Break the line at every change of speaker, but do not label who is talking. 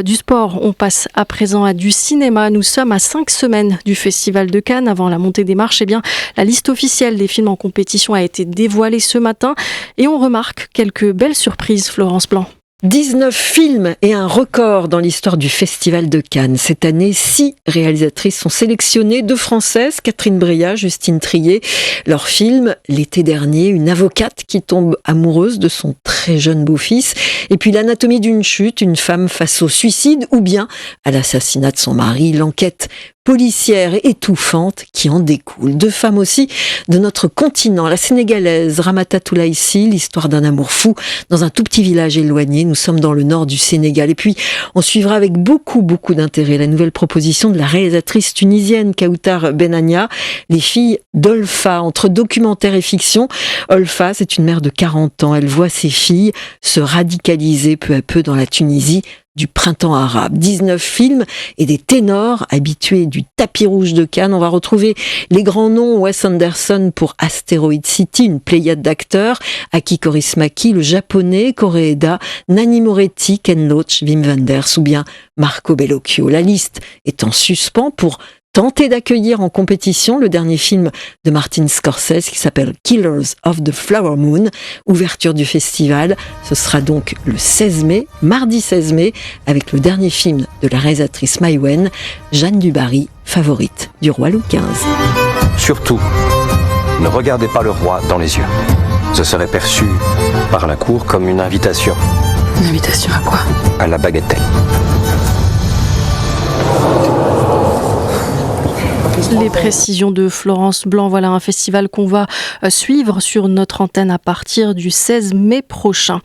Du sport, on passe à présent à du cinéma. Nous sommes à 5 semaines du Festival de Cannes. Avant la montée des marches, la liste officielle des films en compétition a été dévoilée ce matin et on remarque quelques belles surprises, Florence Blanc.
19 films et un record dans l'histoire du Festival de Cannes. Cette année, 6 réalisatrices sont sélectionnées, 2 françaises, Catherine Breillat, Justine Triet. Leur film, l'été dernier, une avocate qui tombe amoureuse de son très jeune beau-fils. Et puis l'anatomie d'une chute, une femme face au suicide ou bien à l'assassinat de son mari. L'enquête policière et étouffante qui en découle. 2 femmes aussi de notre continent, la sénégalaise Ramata Toulaïssi, l'histoire d'un amour fou dans un tout petit village éloigné. Nous sommes dans le nord du Sénégal. Et puis, on suivra avec beaucoup d'intérêt la nouvelle proposition de la réalisatrice tunisienne Kautar Benania, Les filles d'Olfa, entre documentaire et fiction. Olfa, c'est une mère de 40 ans. Elle voit ses filles se radicaliser peu à peu dans la Tunisie du printemps arabe. 19 films et des ténors habitués du tapis rouge de Cannes. On va retrouver les grands noms, Wes Anderson pour Asteroid City, une pléiade d'acteurs, Aki Kaurismäki, le japonais, Koreeda, Nanni Moretti, Ken Loach, Wim Wenders ou bien Marco Bellocchio. La liste est en suspens pour tenter d'accueillir en compétition le dernier film de Martin Scorsese qui s'appelle Killers of the Flower Moon. Ouverture du festival, ce sera donc le 16 mai, mardi 16 mai, avec le dernier film de la réalisatrice Mai Wen, Jeanne du Barry, favorite du roi Louis XV.
Surtout, ne regardez pas le roi dans les yeux. Ce serait perçu par la cour comme une invitation.
Une invitation à quoi ?
À la bagatelle.
Les précisions de Florence Blanc, voilà un festival qu'on va suivre sur notre antenne à partir du 16 mai prochain.